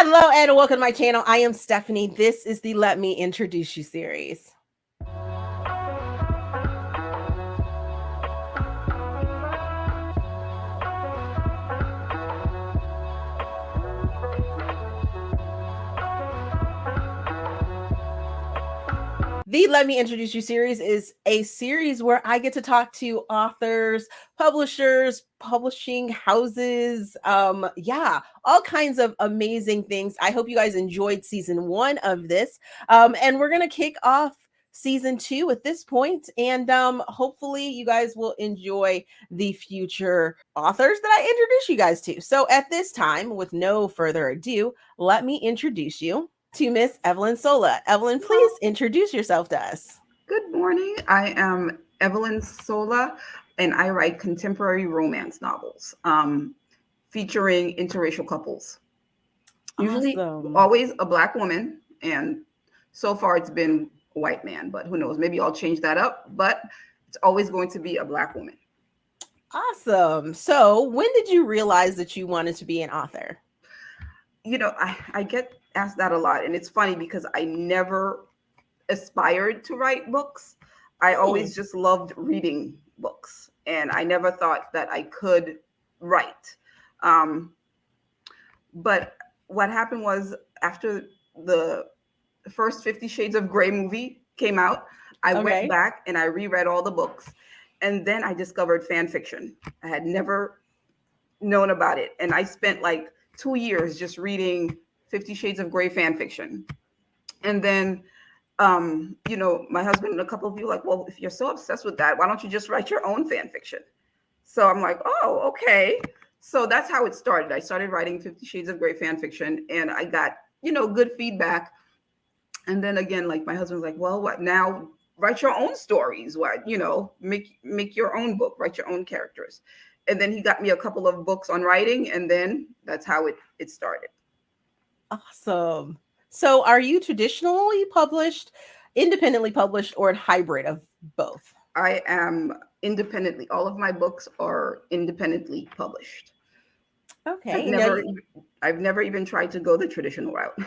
Hello and welcome to my channel. I am Stephanie. This is the Let Me Introduce You series. The Let Me Introduce You series is a series where I get to talk to authors, publishers, publishing houses, all kinds of amazing things. I hope you guys enjoyed season 1 of this. And we're going to kick off season 2 at this point, and hopefully you guys will enjoy the future authors that I introduce you guys to. So at this time, with no further ado, let me introduce you to Miss Evelyn Sola. Evelyn, please introduce yourself to us. Good morning. I am Evelyn Sola, and I write contemporary romance novels featuring interracial couples. Usually, always a Black woman, and so far it's been a white man, but who knows? Maybe I'll change that up, but it's always going to be a Black woman. Awesome. So when did you realize that you wanted to be an author? You know, I get asked that a lot, and it's funny because I never aspired to write books. I always just loved reading books, and I never thought that I could write. But what happened was, after the first 50 Shades of Grey movie came out, I went back and I reread all the books, and then I discovered fan fiction. I had never known about it, and I spent like 2 years just reading 50 Shades of Grey fan fiction. And then, my husband and a couple of people like, well, if you're so obsessed with that, why don't you just write your own fan fiction? So I'm like, oh, okay. So that's how it started. I started writing 50 Shades of Grey fan fiction, and I got, good feedback. And then again, like, my husband's like, well, what now? Write your own stories. What, make your own book, write your own characters. And then he got me a couple of books on writing, and then that's how it started. Awesome. So are you traditionally published, independently published, or a hybrid of both? I am independently. All of my books are independently published. Okay. I've never even tried to go the traditional route.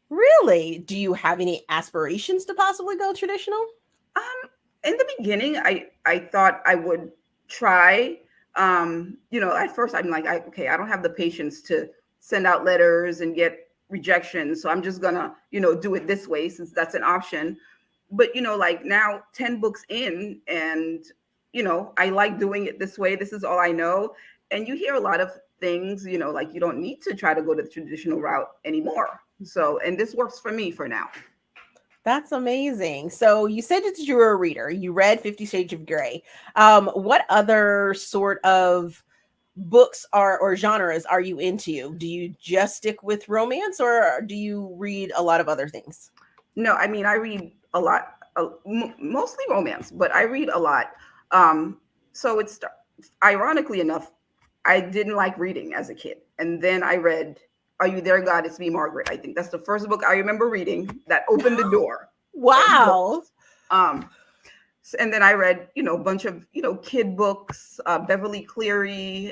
Really? Do you have any aspirations to possibly go traditional? In the beginning, I thought I would try. At first I'm like, I don't have the patience to send out letters and get rejections. So I'm just gonna, do it this way since that's an option. But, like now 10 books in, and, I like doing it this way. This is all I know. And you hear a lot of things, like you don't need to try to go to the traditional route anymore. So, and this works for me for now. That's amazing. So you said that you were a reader. You read 50 Shades of Grey. What other sort of books or genres are you into? Do you just stick with romance, or do you read a lot of other things? No, I mean, I read a lot, mostly romance, but I read a lot. So it's ironically enough, I didn't like reading as a kid. And then I read Are You There, God? It's Me, Margaret. I think that's the first book I remember reading that opened the door. Wow. And then I read, a bunch of, kid books, Beverly Cleary,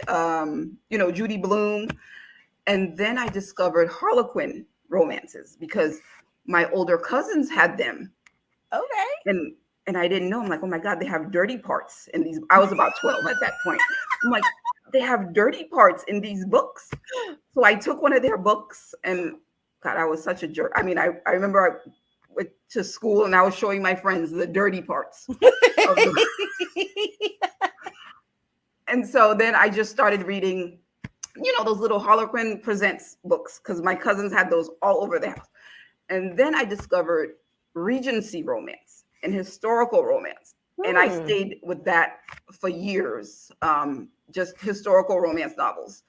Judy Blume. And then I discovered Harlequin romances because my older cousins had them. Okay. And I didn't know. I'm like, oh my God, they have dirty parts in these. I was about 12 at that point. I'm like, they have dirty parts in these books. So I took one of their books, and God, I was such a jerk. I mean, I remember I went to school and I was showing my friends the dirty parts. And so then I just started reading, those little Harlequin Presents books, because my cousins had those all over the house. And then I discovered Regency romance and historical romance. And I stayed with that for years, just historical romance novels.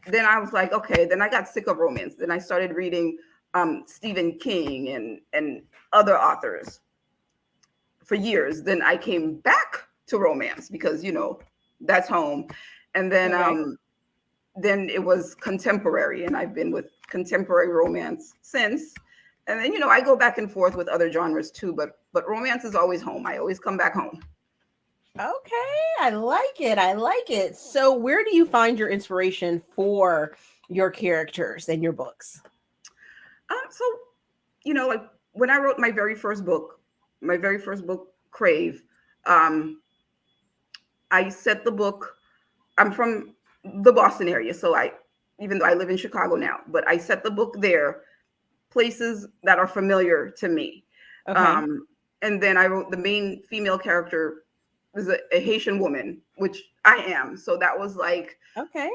Then I was like, okay, then I got sick of romance. Then I started reading Stephen King and other authors for years. Then I came back to romance because, that's home. And then then it was contemporary, and I've been with contemporary romance since. And then, I go back and forth with other genres too, but romance is always home. I always come back home. Okay, I like it. I like it. So where do you find your inspiration for your characters and your books? So, like when I wrote my very first book, Crave, I set the book. I'm from the Boston area, so even though I live in Chicago now, but I set the book there, places that are familiar to me. Okay. And then I wrote the main female character is a Haitian woman, which I am. So that was like, Okay.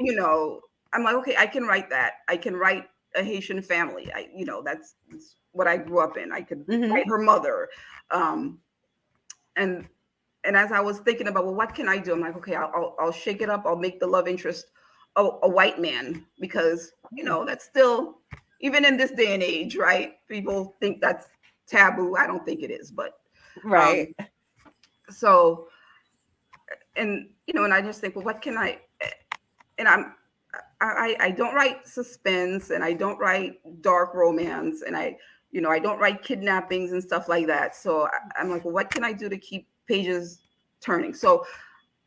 I'm like, okay, I can write that. I can write a Haitian family. That's what I grew up in. I could write her mother. Um, and and as I was thinking about, well, what can I do? I'm like, okay, I'll shake it up. I'll make the love interest a white man, because that's still, even in this day and age, right? People think that's taboo. I don't think it is, but Right. So, and I just think, well, what can and I don't write suspense, and I don't write dark romance, and I don't write kidnappings and stuff like that. So I'm like, well, what can I do to keep pages turning? So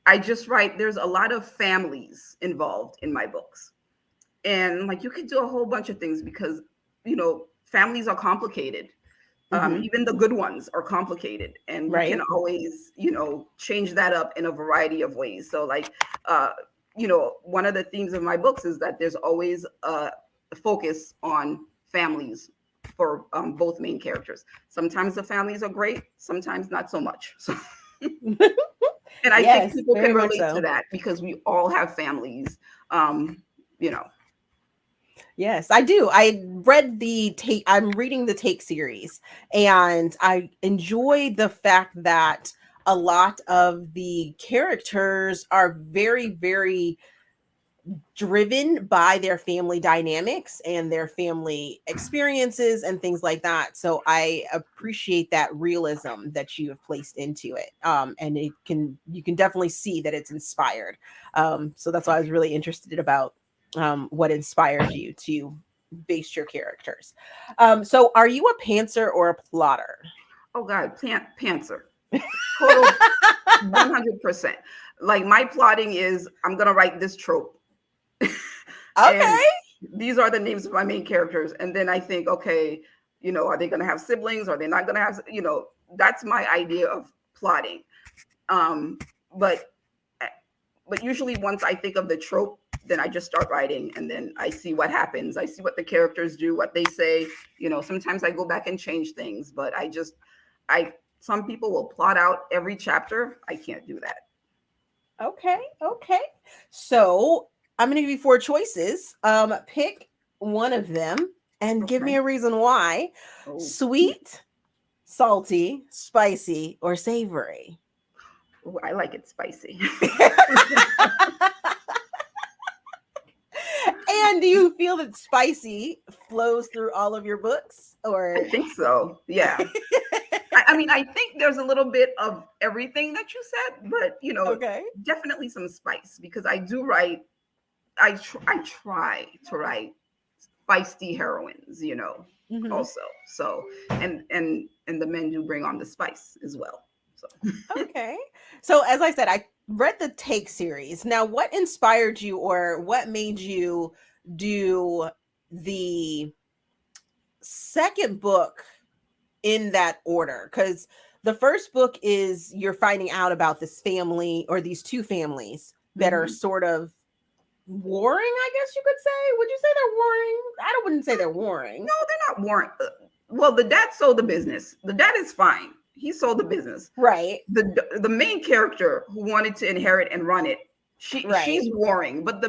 I just write, there's a lot of families involved in my books. And like, you could do a whole bunch of things, because, families are complicated. Even the good ones are complicated, and you can always, change that up in a variety of ways. So like, one of the themes of my books is that there's always a focus on families for both main characters. Sometimes the families are great, sometimes not so much. So, and I think people can relate to that, because we all have families, you know. Yes, I do. I read the Take, I'm reading the Take series, and I enjoy the fact that a lot of the characters are very, very driven by their family dynamics and their family experiences and things like that. So I appreciate that realism that you have placed into it. And you can definitely see that it's inspired. So that's why I was really interested about what inspired you to base your characters. So are you a pantser or a plotter? Oh God, pantser. Total 100%. Like, my plotting is, I'm gonna write this trope. Okay. And these are the names of my main characters. And then I think, okay, are they gonna have siblings? Are they not gonna have, that's my idea of plotting. But usually once I think of the trope, then I just start writing, and then I see what happens. I see what the characters do, what they say. Sometimes I go back and change things, but some people will plot out every chapter. I can't do that. Okay. So I'm going to give you four choices. Pick one of them and give me a reason why. Oh. Sweet, salty, spicy, or savory? Ooh, I like it spicy. And do you feel that spicy flows through all of your books? Or I think so. Yeah. I think there's a little bit of everything that you said, but definitely some spice, because I do write. I try to write feisty heroines, also. So and the men do bring on the spice as well. So okay. So as I said, I read the Take series. Now, what inspired you, or what made you do the second book in that order? Because the first book is you're finding out about this family, or these two families that are sort of warring, I guess you could say. Would you say they're warring? I wouldn't say they're warring. No, they're not warring. Well, the dad sold the business. The dad is fine. He sold the business. Right. The main character who wanted to inherit and run it, she's warring, but the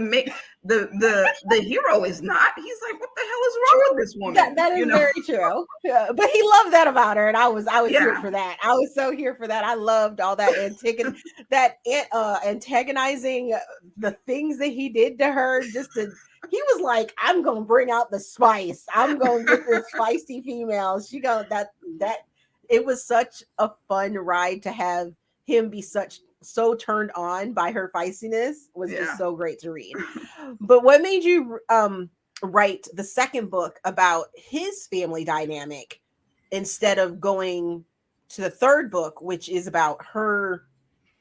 hero is not. He's like, what the hell is wrong with this woman? That is very true. Yeah, but he loved that about her, and I was here for that. I was so here for that. I loved all that antagonizing the things that he did to her. He was like, I'm gonna bring out the spice. I'm gonna get this feisty female. She got that. It was such a fun ride to have him be so turned on by her feistiness. Was just so great to read. But what made you write the second book about his family dynamic instead of going to the third book, which is about her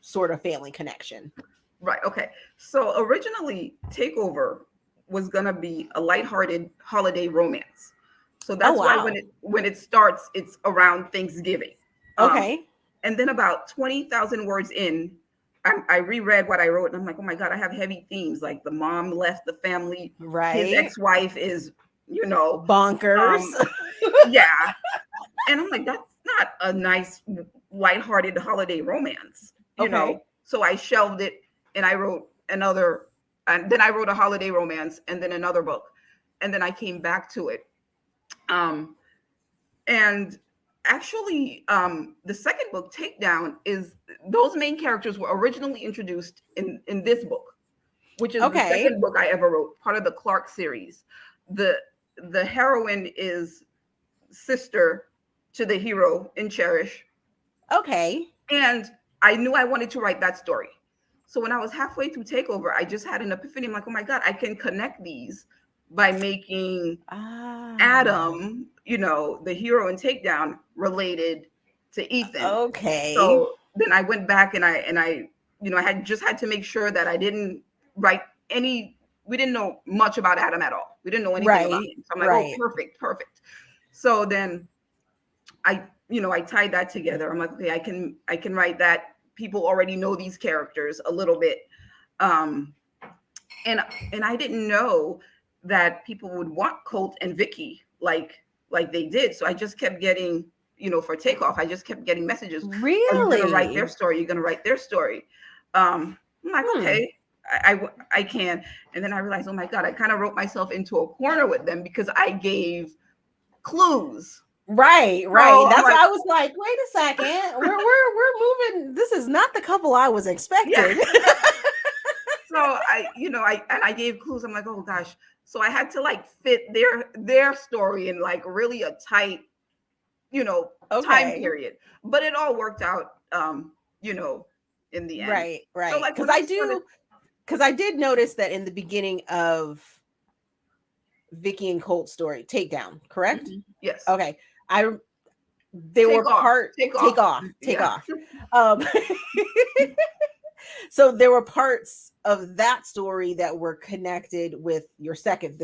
sort of family connection? Right. Okay. So originally, Takeover was gonna be a lighthearted holiday romance. So that's why wow. when it starts, it's around Thanksgiving. Okay. And then about 20,000 words in, I reread what I wrote, and I'm like, oh my God, I have heavy themes. Like the mom left the family. His Right. ex-wife is, Bonkers. yeah. And I'm like, that's not a nice, lighthearted holiday romance, Okay. So I shelved it, and I wrote another, and then I wrote a holiday romance, and then another book. And then I came back to it. And actually, the second book, Takedown, is those main characters were originally introduced in this book, which is the Okay. second book I ever wrote, part of the Clark series. The heroine is sister to the hero in Cherish. Okay. And I knew I wanted to write that story. So when I was halfway through Takeover, I just had an epiphany. I'm like, oh my God, I can connect these by making Adam, the hero in Takedown, related to Ethan. Okay. So then I went back and I had just had to make sure that I didn't write we didn't know much about Adam at all. We didn't know anything about him. So I'm like, oh, perfect. So then I tied that together. I'm like, okay, I can write that. People already know these characters a little bit. And I didn't know that people would want Colt and Vicky like they did. So I just kept getting, for Takeoff, I just kept getting messages. Really? Are you going to write their story? You're going to write their story. I'm like, okay, I can. And then I realized, oh my God, I kind of wrote myself into a corner with them because I gave clues. Right. So That's why I was like, wait a second. We're moving. This is not the couple I was expecting. Yeah. So I gave clues. I'm like, oh gosh. So I had to fit their story in really a tight, time period. But it all worked out, in the end. Right. So because I did notice that in the beginning of Vicky and Colt's story, Takedown, correct? Mm-hmm. Yes. Okay. Take off. So there were parts of that story that were connected with the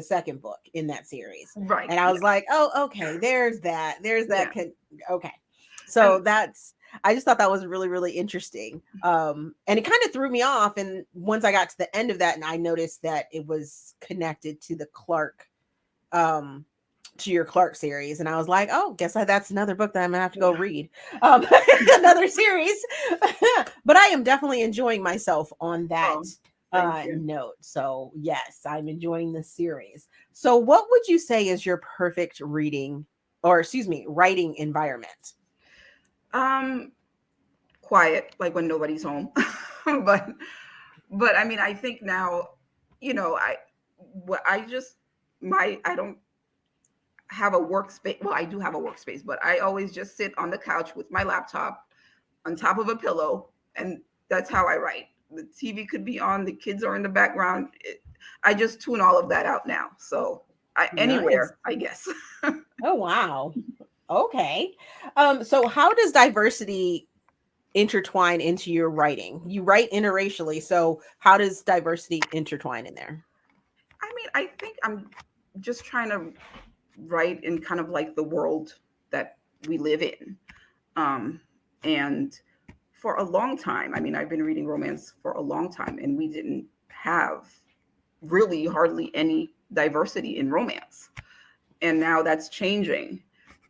second book in that series. Right. And I was like, oh, okay, there's that. Yeah. Okay. So I just thought that was really, really interesting. And it kind of threw me off. And once I got to the end of that, and I noticed that it was connected to the Clark, to your Clark series, and I was like, oh, guess that's another book that I'm gonna have to go read, another series. But I am definitely enjoying myself on that note. So yes, I'm enjoying the series. So what would you say is your perfect writing environment? Quiet, like when nobody's home. but I mean, I think now, I don't have a workspace. Well, I do have a workspace, but I always just sit on the couch with my laptop on top of a pillow, and that's how I write. The TV could be on, the kids are in the background. I just tune all of that out now. So anywhere, I guess. Oh, wow. Okay. So how does diversity intertwine into your writing? You write interracially, so how does diversity intertwine in there? I mean, I think I'm just trying to write in kind of like the world that we live in. And for a long time, I mean, I've been reading romance for a long time, and we didn't have really hardly any diversity in romance. And now that's changing.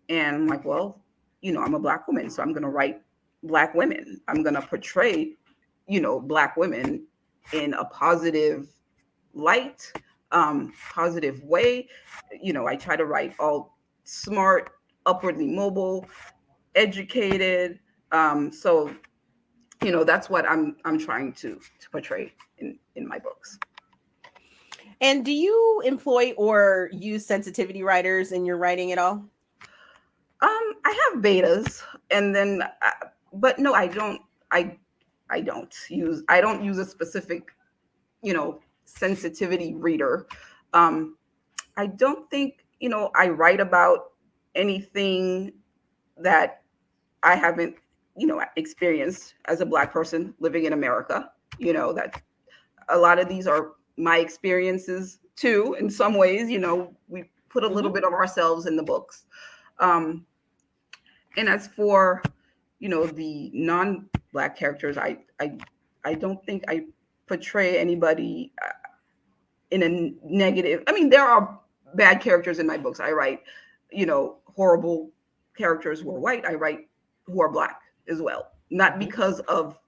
And I'm like, well, I'm a Black woman, so I'm going to write Black women. I'm going to portray, Black women in a positive light, positive way. I try to write all smart, upwardly mobile, educated. So, that's what I'm trying to portray in my books. And do you employ or use sensitivity writers in your writing at all? I have betas, and then, but no, I don't. I don't use a specific, sensitivity reader. I don't think, I write about anything that I haven't, experienced as a Black person living in America. That a lot of these are my experiences too, in some ways. We put a little bit of ourselves in the books. And as for, the non-Black characters, I don't think I portray anybody in a negative. I mean, there are bad characters in my books. I write, horrible characters who are white. I write who are Black as well, not because of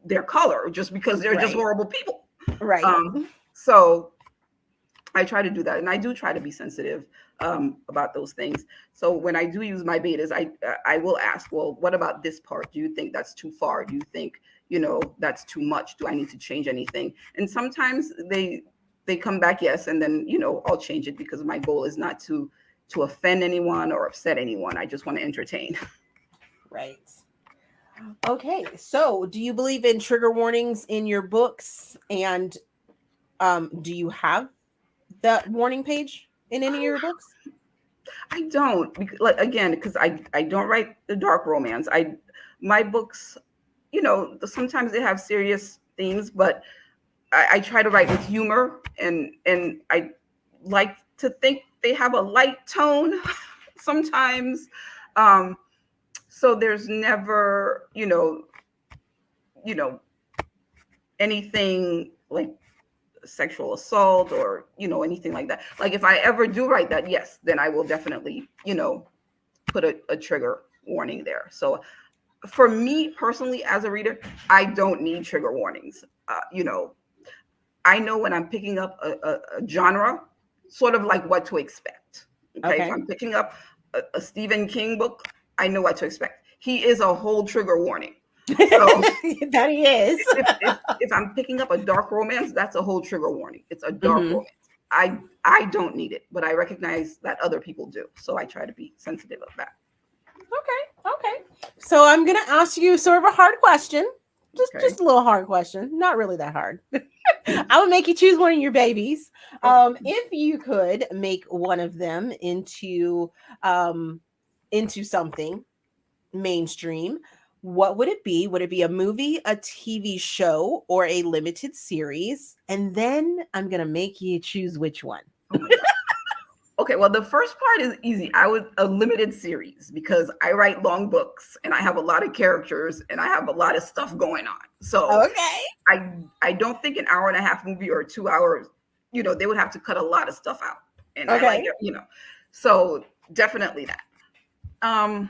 their color, just because they're just horrible people. Right. So I try to do that, and I do try to be sensitive about those things. So when I do use my betas, I will ask, well, what about this part? Do you think that's too far? Do you think, that's too much? Do I need to change anything? And sometimes they come back yes, and then I'll change it, because my goal is not to offend anyone or upset anyone. I just want to entertain. Right. Okay. So do you believe in trigger warnings in your books? And do you have that warning page in any of your books? I don't, because I don't write the dark romance. My books, sometimes they have serious themes, but I try to write with humor, and I like to think they have a light tone sometimes. So there's never, anything like sexual assault or, anything like that. Like if I ever do write that, yes, then I will definitely, put a trigger warning there. So for me personally, as a reader, I don't need trigger warnings. I know when I'm picking up a genre, sort of like what to expect. Okay. If I'm picking up a Stephen King book, I know what to expect. He is a whole trigger warning. So that he is. if I'm picking up a dark romance, that's a whole trigger warning. It's a dark romance. I don't need it, but I recognize that other people do. So I try to be sensitive of that. Okay. So I'm going to ask you sort of a hard question. Just a little hard question. Not really that hard. I would make you choose one of your babies. If you could make one of them into something mainstream, what would it be? Would it be a movie, a TV show, or a limited series? And then I'm going to make you choose which one. Oh my God. Okay, well, the first part is easy. I would a limited series, because I write long books and I have a lot of characters and I have a lot of stuff going on. So I don't think an hour and a half movie or 2 hours, they would have to cut a lot of stuff out. And I like it, so definitely that.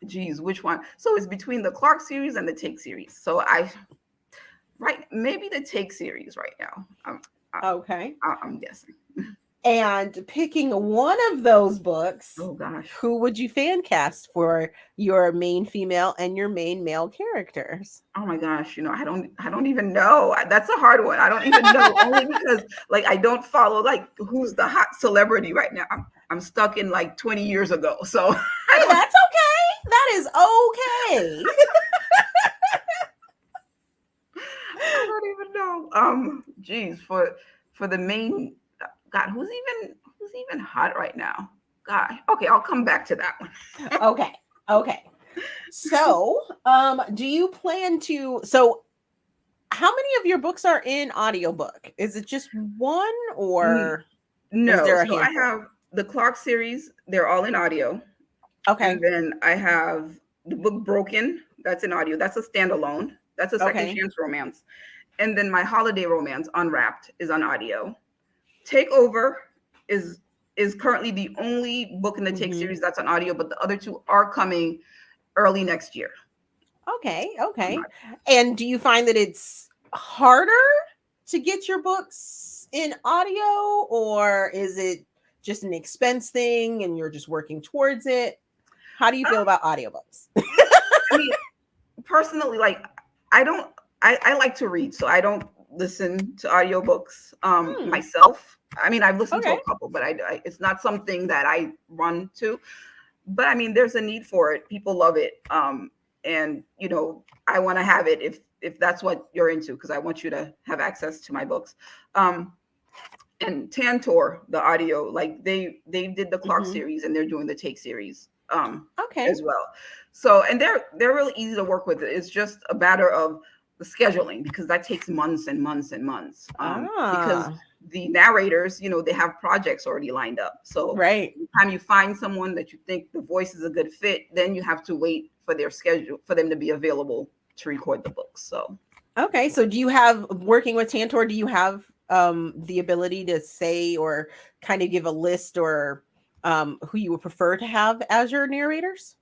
Geez, which one? So it's between the Clark series and the Take series. So maybe the Take series right now. I'm guessing. And picking one of those books, oh gosh, who would you fan cast for your main female and your main male characters? Oh my gosh, I don't even know. That's a hard one. I don't even know, only because I don't follow who's the hot celebrity right now. I'm stuck in 20 years ago. So hey, that's okay. That is okay. I don't even know. Geez, for the main. God, who's even hot right now? God. Okay, I'll come back to that one. Okay. So, do you plan to? So, how many of your books are in audiobook? Is it just one, or no? Is there a handful? I have the Clark series. They're all in audio. Okay. And then I have the book Broken. That's in audio. That's a standalone. That's a second chance romance. And then my holiday romance, Unwrapped, is on audio. Takeover is currently the only book in the Take series that's on audio, but the other two are coming early next year. Okay. And do you find that it's harder to get your books in audio, or is it just an expense thing and you're just working towards it? How do you feel about audiobooks? I mean, personally, I like to read, so I don't listen to audiobooks myself. I mean, I've listened to a couple, but it's not something that I run to. But I mean, there's a need for it. People love it. And I want to have it if that's what you're into, because I want you to have access to my books. And Tantor, the audio, they did the Clark series, and they're doing the Take series as well. So, and they're really easy to work with. It's just a matter of the scheduling, because that takes months and months and months. Because the narrators, they have projects already lined up. So right. by the time you find someone that you think the voice is a good fit, then you have to wait for their schedule for them to be available to record the books. So okay, so do you have, working with Tantor, do you have the ability to say or kind of give a list or who you would prefer to have as your narrators?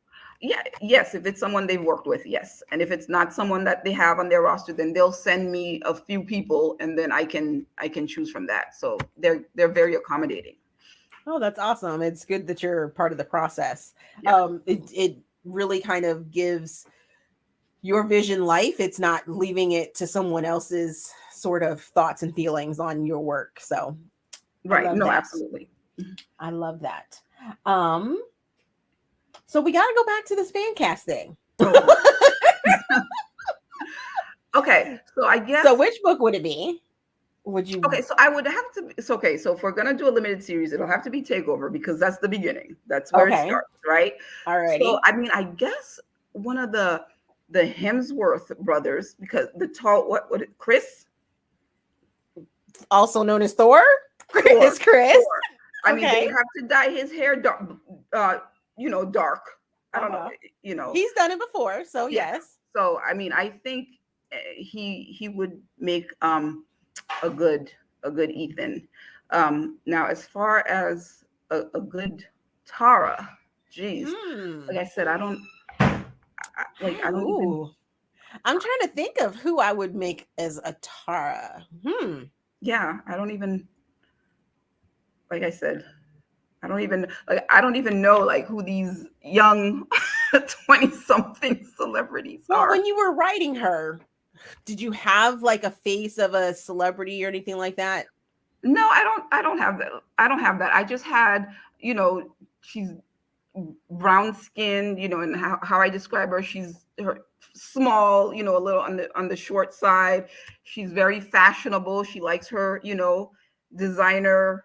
Yes, if it's someone they've worked with, yes. And if it's not someone that they have on their roster, then they'll send me a few people, and then I can choose from that. So they're very accommodating. Oh, that's awesome. It's good that you're part of the process. Yeah. It really kind of gives your vision life. It's not leaving it to someone else's sort of thoughts and feelings on your work. So right. No, that. Absolutely. I love that. So we got to go back to this fan cast thing. Okay. So I guess. So which book would it be? Would you? Okay. So I would have to. So, okay. So if we're going to do a limited series, it'll have to be Takeover, because that's the beginning. That's where it starts. Right. All right. So, I mean, I guess one of the Hemsworth brothers, because the tall, what Chris? Also known as Thor? Chris. Thor. I mean, they have to dye his hair dark, dark. I don't know, He's done it before, so yes. So, I mean, I think he would make a good Ethan. Now, as far as a good Tara, geez, like I said, I don't even. I'm trying to think of who I would make as a Tara. Yeah, I don't even. Like I said, I don't even know like who these young 20-something celebrities are. When you were writing her, did you have like a face of a celebrity or anything like that? No, I don't have that. I just had, she's brown skinned, and how I describe her, she's small, a little on the short side. She's very fashionable. She likes her, designer,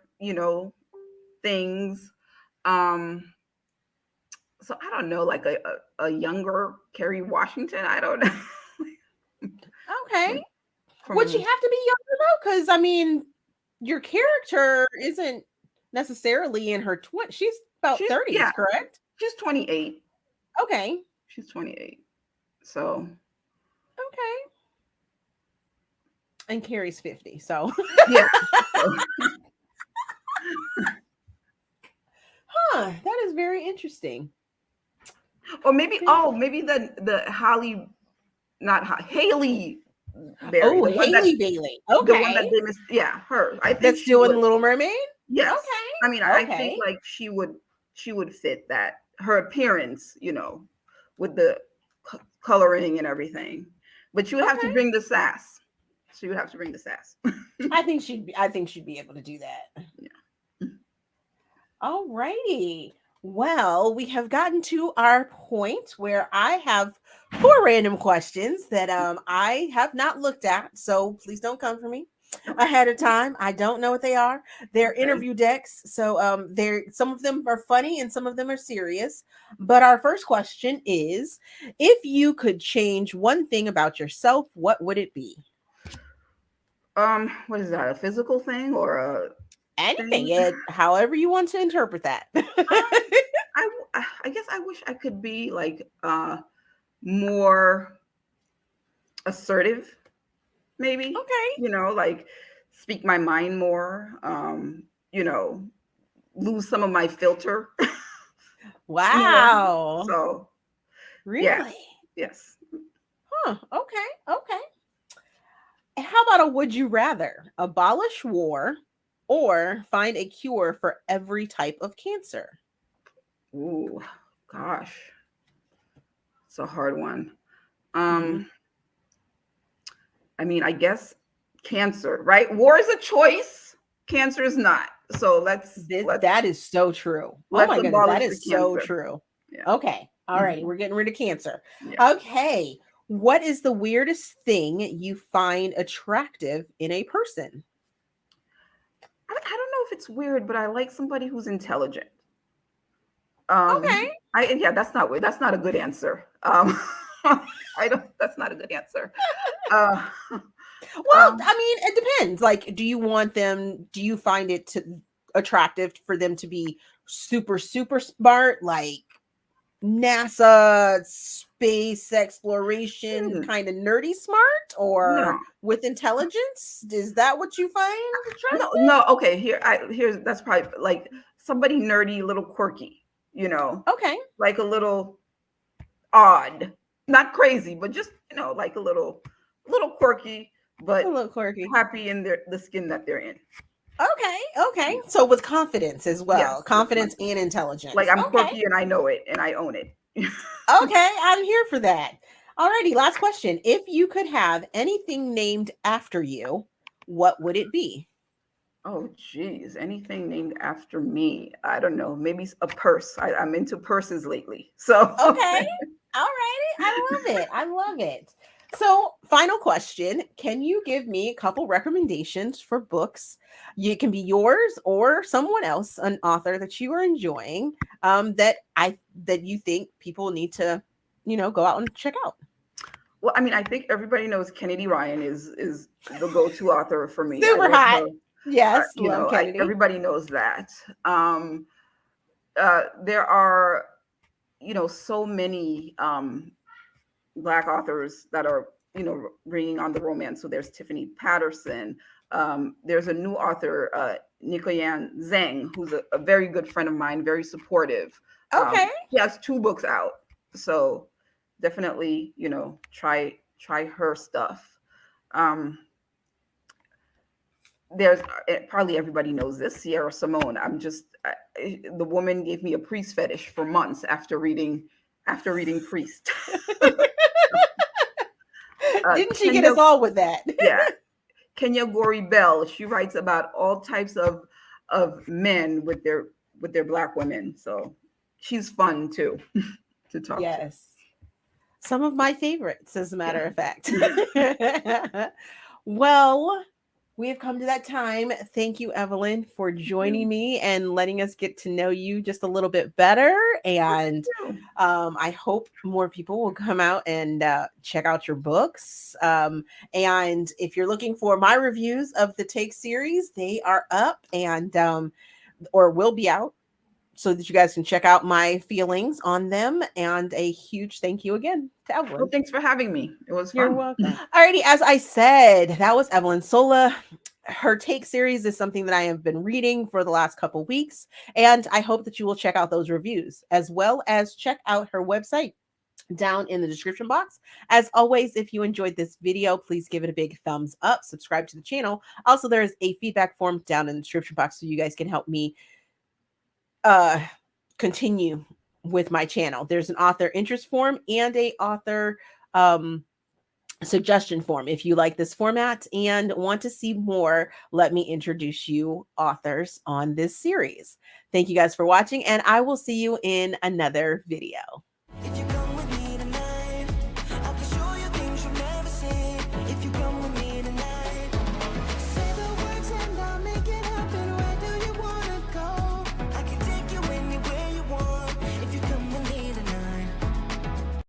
things. So I don't know, like a younger Kerry Washington. I don't know. Okay. Would she have to be younger though? Because I mean, your character isn't necessarily in her 20s. She's about 30s, correct? She's 28. Okay. She's 28. So. Okay. And Carrie's 50. So. Yeah. Huh. That is very interesting. Or maybe the Halle Berry. Oh, Haley Bailey. Okay. The one that they missed. Yeah, her. I think that's still in Little Mermaid? Yes. Okay. I mean, I think like she would fit that. Her appearance, with the coloring and everything. But you would have to bring the sass. So you would have to bring the sass. I think she'd be able to do that. Yeah. All righty. Well, we have gotten to our point where I have 4 random questions that I have not looked at, so please don't come for me ahead of time. I don't know what they are. They're interview decks, so some of them are funny and some of them are serious. But our first question is, if you could change one thing about yourself, what would it be? What is that? A physical thing or a anything? However you want to interpret that. I guess I wish I could be like more assertive, maybe. Okay. Like speak my mind more. Lose some of my filter. Wow. So really? Yes. Huh. Okay. How about a would you rather? Abolish war or find a cure for every type of cancer? Ooh, gosh. It's a hard one. I mean, I guess cancer, right? War is a choice. Cancer is not. So that is so true. Oh my goodness, that is so true. Yeah. Okay. All right. We're getting rid of cancer. Yeah. Okay. What is the weirdest thing you find attractive in a person? I don't know if it's weird, but I like somebody who's intelligent. Okay. That's not weird. That's not a good answer. That's not a good answer. Well, I mean, it depends. Like, do you find it attractive for them to be super, super smart, like NASA space exploration kind of nerdy smart, or with intelligence? Is that what you find attractive? No. Okay, here's that's probably like somebody nerdy, a little quirky, Okay. like a little odd, not crazy, but just like a little quirky, but A little quirky. happy in the skin that they're in. Okay. So with confidence as well, Yes, confidence and intelligence. Like I'm quirky and I know it and I own it. Okay, I'm here for that. Alrighty, last question. If you could have anything named after you, what would it be? Oh, geez. Anything named after me? I don't know. Maybe a purse. I'm into purses lately. So okay. Alrighty. I love it. So, final question. Can you give me a couple recommendations for books? You can be yours or someone else, an author that you are enjoying, that you think people need to, go out and check out. Well, I mean, I think everybody knows Kennedy Ryan is the go-to author for me. Super hot. Yes, love Kennedy. Everybody knows that. There are, so many Black authors that are, bringing on the romance. So there's Tiffany Patterson. There's a new author, Nikoyan Zhang, who's a very good friend of mine, very supportive. Okay. She has 2 books out. So definitely, try her stuff. There's probably everybody knows this, Sierra Simone. The woman gave me a priest fetish for months after reading Priest. Didn't she get us all with that? Yeah. Kenya Gori Bell, she writes about all types of men with their Black women. So she's fun too to talk to. Some of my favorites, as a matter of fact. Well, we have come to that time. Thank you, Evelyn, for joining me and letting us get to know you just a little bit better. And I hope more people will come out and check out your books. And if you're looking for my reviews of the Take series, they are up and or will be out, so that you guys can check out my feelings on them. And a huge thank you again to Evelyn. Well, thanks for having me. It was fun. You're welcome. Alrighty, as I said, that was Evelyn Sola. Her Take series is something that I have been reading for the last couple weeks, and I hope that you will check out those reviews, as well as check out her website down in the description box. As always, if you enjoyed this video, please give it a big thumbs up, subscribe to the channel. Also, there's a feedback form down in the description box so you guys can help me continue with my channel. There's an author interest form and a author suggestion form. If you like this format and want to see more, let me introduce you authors on this series. Thank you guys for watching, and I will see you in another video.